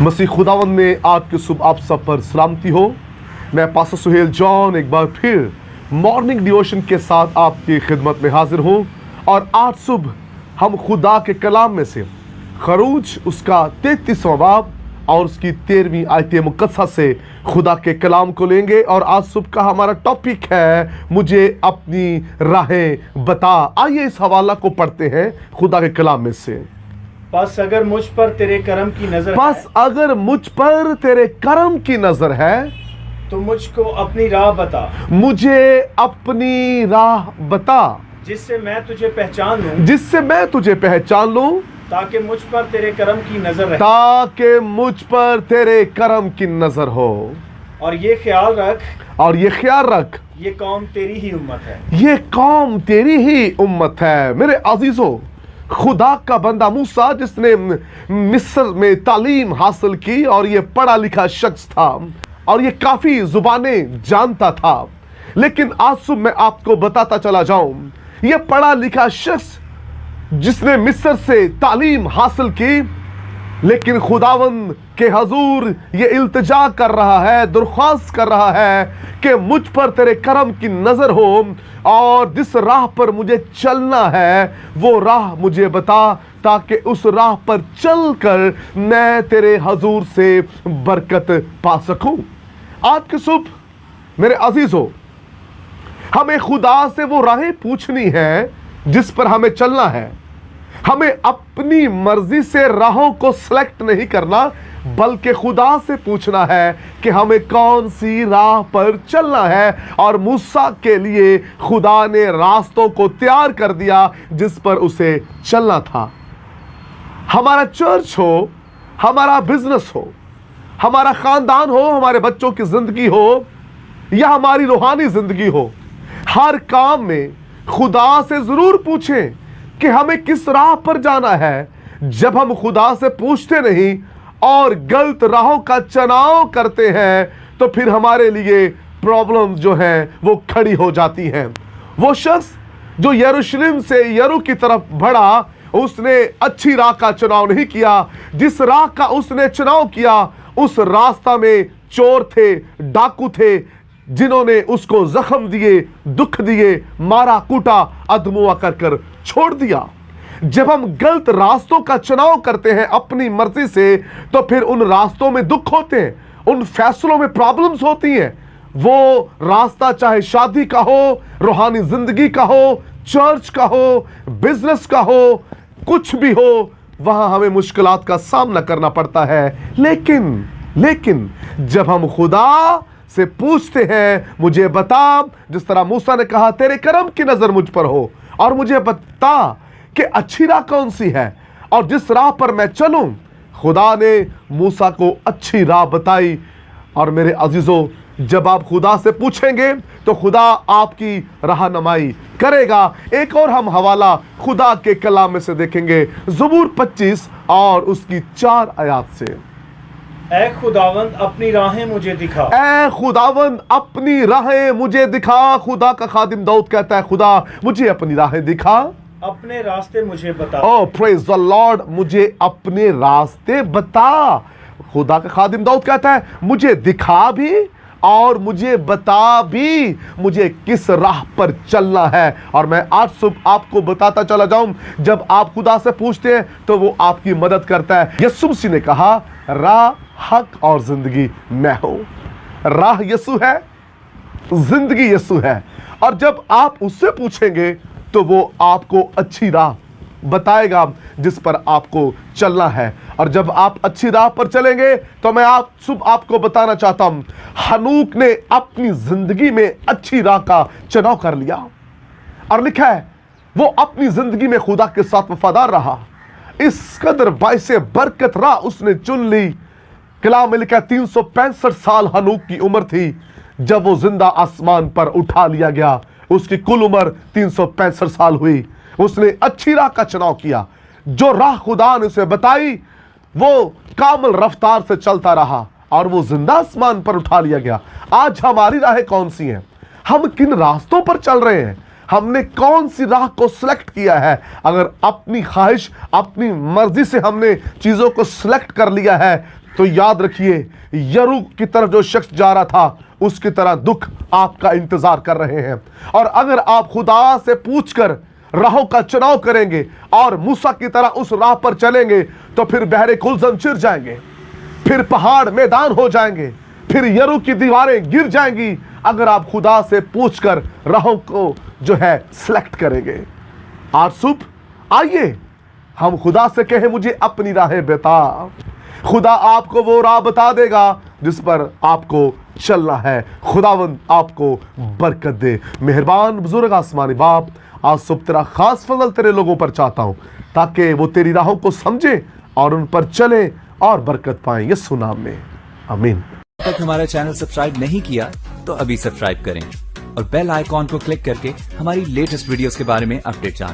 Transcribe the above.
मसीह खुदावंद में आज के सुबह आप सब पर सलामती हो। मैं पास्टर सुहेल जॉन एक बार फिर मॉर्निंग डिवोशन के साथ आपकी खिदमत में हाजिर हूँ। और आज सुबह हम खुदा के कलाम में से खरूज उसका 33वां बाब और उसकी 13वीं आयत मुकद्दसा से खुदा के कलाम को लेंगे। और आज सुबह का हमारा टॉपिक है मुझे अपनी राहें बता। आइए इस हवाला को पढ़ते हैं खुदा के कलाम में से। बस अगर मुझ पर तेरे कर्म की नजर बस अगर मुझ पर तेरे कर्म की नजर है तो मुझको अपनी राह बता, मुझे अपनी राह बता, जिससे मैं तुझे पहचान लूं, जिससे मैं तुझे पहचान लूं, ताकि मुझ पर तेरे कर्म की नजर रहे, ताकि मुझ पर तेरे कर्म की नजर हो। और ये ख्याल रख, और ये ख्याल रख, ये कौम तेरी ही उम्मत है। ये कौम तेरी ही उम्मत है। मेरे अजीजों, खुदा का बंदा मूसा जिसने मिस्र में तालीम हासिल की और ये पढ़ा लिखा शख्स था और ये काफी जुबानें जानता था, लेकिन आज सुबह मैं आपको बताता चला जाऊं, ये पढ़ा लिखा शख्स जिसने मिस्र से तालीम हासिल की, लेकिन खुदावंद के हजूर ये इल्तिजा कर रहा है, दरख्वास्त कर रहा है कि मुझ पर तेरे कर्म की नजर हो और जिस राह पर मुझे चलना है वो राह मुझे बता, ताकि उस राह पर चलकर मैं तेरे हजूर से बरकत पा सकूं। आज की सुबह मेरे अजीजों, हमें खुदा से वो राहें पूछनी है जिस पर हमें चलना है। हमें अपनी मर्जी से राहों को सिलेक्ट नहीं करना, बल्कि खुदा से पूछना है कि हमें कौन सी राह पर चलना है। और मूसा के लिए खुदा ने रास्तों को तैयार कर दिया जिस पर उसे चलना था। हमारा चर्च हो, हमारा बिजनेस हो, हमारा खानदान हो, हमारे बच्चों की जिंदगी हो या हमारी रूहानी जिंदगी हो, हर काम में खुदा से जरूर पूछें कि हमें किस राह पर जाना है। जब हम खुदा से पूछते नहीं और गलत राहों का चुनाव करते हैं तो फिर हमारे लिए प्रॉब्लम्स जो हैं वो खड़ी हो जाती हैं। वो शख्स जो यरूशलेम से यरू की तरफ बढ़ा, उसने अच्छी राह का चुनाव नहीं किया। जिस राह का उसने चुनाव किया उस रास्ता में चोर थे, डाकू थे, जिन्होंने उसको जख्म दिए, दुख दिए, मारा कूटा, अधमुआ कर कर छोड़ दिया। जब हम गलत रास्तों का चुनाव करते हैं अपनी मर्जी से, तो फिर उन रास्तों में दुख होते हैं, उन फैसलों में प्रॉब्लम्स होती हैं। वो रास्ता चाहे शादी का हो, रूहानी जिंदगी का हो, चर्च का हो, बिजनेस का हो, कुछ भी हो, वहां हमें मुश्किलात का सामना करना पड़ता है। लेकिन जब हम खुदा से पूछते हैं मुझे बता, जिस तरह मूसा ने कहा तेरे कर्म की नजर मुझ पर हो और मुझे बता कि अच्छी राह कौन सी है और जिस राह पर मैं चलूं, खुदा ने मूसा को अच्छी राह बताई। और मेरे अजीजों, जब आप खुदा से पूछेंगे तो खुदा आपकी रहनुमाई करेगा। एक और हम हवाला खुदा के कलाम में से देखेंगे, ज़बूर 25 और उसकी 4 आयत से। ऐ खुदावंद अपनी राहें मुझे दिखा, ऐ खुदावंद अपनी राहें मुझे दिखा। खुदा का खादिम दाऊद कहता है, खुदा मुझे अपनी राहें दिखा, अपने रास्ते मुझे बता। ओह प्रेज द लॉर्ड, मुझे अपने रास्ते बता। खुदा का खादिम दाऊद कहता है मुझे दिखा भी और मुझे बता भी मुझे किस राह पर चलना है। और मैं आज सुबह आपको बताता चला जाऊं, जब आप खुदा से पूछते हैं तो वो आपकी मदद करता है। यीशु मसीह ने कहा राह, हक और जिंदगी मैं हूं। राह यीशु है, जिंदगी यीशु है। और जब आप उससे पूछेंगे तो वो आपको अच्छी राह बताएगा जिस पर आपको चलना है। और जब आप अच्छी राह पर चलेंगे तो मैं आपको बताना चाहता हूं, हनूक ने अपनी जिंदगी में अच्छी राह का चुनाव कर लिया और लिखा है वो अपनी जिंदगी में खुदा के साथ वफादार रहा। इस कदर बाइसे बरकत राह उसने चुन ली। कलाम में लिखा 365 साल हनूक की उम्र थी जब वो जिंदा आसमान पर उठा लिया गया। उसकी कुल उम्र 365 साल हुई। उसने अच्छी राह का चुनाव किया। जो राह खुदा ने उसे बताई वो कामल रफ्तार से चलता रहा और वो जिंदा आसमान पर उठा लिया गया। आज हमारी राहें कौन सी हैं? हम किन रास्तों पर चल रहे हैं? हमने कौन सी राह को सिलेक्ट किया है? अगर अपनी ख्वाहिश, अपनी मर्जी से हमने चीजों को सिलेक्ट कर लिया है तो याद रखिए, यरू की तरफ जो शख्स जा रहा था उसकी तरह दुख आपका इंतजार कर रहे हैं। और अगर आप खुदा से पूछकर राहों का चुनाव करेंगे और मूसा की तरह उस राह पर चलेंगे तो फिर बहरे कुलजम चिर जाएंगे, फिर पहाड़ मैदान हो जाएंगे, फिर यरू की दीवारें गिर जाएंगी अगर आप खुदा से पूछकर राहों को जो है सिलेक्ट करेंगे। आज सुबह आइए हम खुदा से कहें, मुझे अपनी राहें बता। खुदा आपको वो राह बता देगा जिस पर आपको चलना है। खुदावंद आपको बरकत दे। मेहरबान बुजुर्ग आसमानी बाप, आज सुबह तेरा खास फजल तेरे लोगों पर चाहता हूं ताकि वो तेरी राहों को समझे और उन पर चले और बरकत पाएं। यीशु नाम में आमीन। अब तक हमारा चैनल सब्सक्राइब नहीं किया तो अभी सब्सक्राइब करें और बेल आइकॉन को क्लिक करके हमारी लेटेस्ट वीडियोस के बारे में अपडेट जानें।